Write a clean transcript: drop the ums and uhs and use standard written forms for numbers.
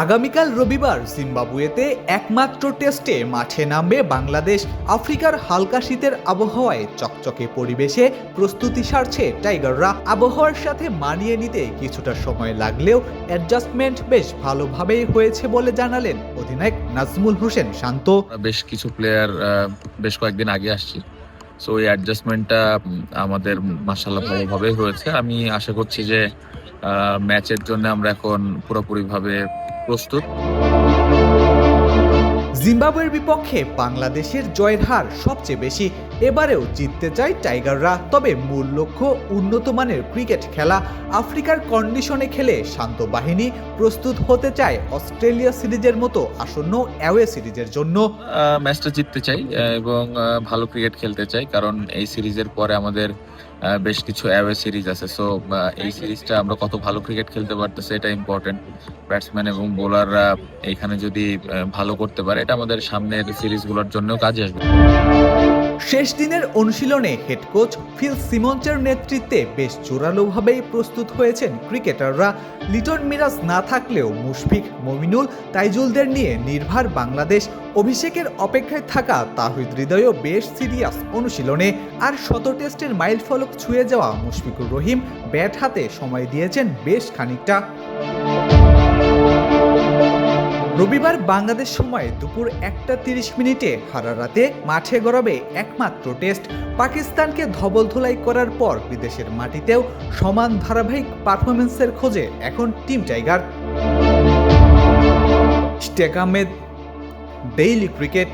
আগামীকাল রবিবার জিম্বাবুয়েতে একমাত্র টেস্টে মাঠে নামবে বাংলাদেশ। আফ্রিকার হালকা শীতের আবহাওয়ায় চকচকে পরিবেশে প্রস্তুতি সারছে টাইগাররা। আবহাওয়ার সাথে মানিয়ে নিতে কিছুটা সময় লাগলেও অ্যাডজাস্টমেন্ট বেশ ভালোভাবেই হয়েছে বলে জানালেন অধিনায়ক নাজমুল হোসেন শান্ত। বেশ কিছু প্লেয়ার বেশ কয়েকদিন আগে আসছি, সো এই অ্যাডজাস্টমেন্টটা আমাদের মাশাআল্লাহ ভালোভাবে হয়েছে। আমি আশা করছি যে ম্যাচের জন্য আমরা এখন পুরোপুরিভাবে প্রস্তুত। জিম্বাবুয়ের বিপক্ষে বাংলাদেশের জয়ের হার সবচেয়ে বেশি। এবারেও জিততে চায় টাইগাররা, তবে মূল লক্ষ্য উন্নত মানের ক্রিকেট খেলা। আফ্রিকার কন্ডিশনে খেলে শান্ত বাহিনী প্রস্তুত হতে চায় অস্ট্রেলিয়া সিরিজের মতো আসন্ন অ্যাওয়ে সিরিজের জন্য। ম্যাচটা জিততে চাই এবং ভালো ক্রিকেট খেলতে চাই, কারণ এই সিরিজের পরে আমাদের বেশ কিছু অ্যাওয়ে সিরিজ আছে। সো এই সিরিজটা আমরা কত ভালো ক্রিকেট খেলতে পারতেছি এটা ইম্পর্টেন্ট। ব্যাটসম্যান এবং বোলাররা এইখানে যদি ভালো করতে পারে, এটা আমাদের সামনের সিরিজগুলোর জন্য কাজে আসবে। শেষ দিনের অনুশীলনে হেড কোচ ফিল সিমন্সের নেতৃত্বে বেশ জোরালোভাবেই প্রস্তুত হয়েছেন ক্রিকেটাররা। লিটন মিরাজ না থাকলেও মুশফিক, মমিনুল, তাইজুলদের নিয়ে নির্ভর বাংলাদেশ। অভিষেকের অপেক্ষায় থাকা তাহিদ হৃদয়ও বেশ সিরিয়াস অনুশীলনে। আর ১৭ টেস্টের মাইলফলক ছুঁয়ে যাওয়া মুশফিকুর রহিম ব্যাট হাতে সময় দিয়েছেন বেশ খানিকটা। রবিবার বাংলাদেশ সময় দুপুর 1:30 হারারাতে মাঠে গড়াবে একমাত্র টেস্ট। পাকিস্তানকে ধবলধোলাই করার পর বিদেশের মাটিতেও সমান ধারাবাহিক পারফরমেন্সের খোঁজে এখন team tiger. Ishtiaq Ahmed, daily cricket.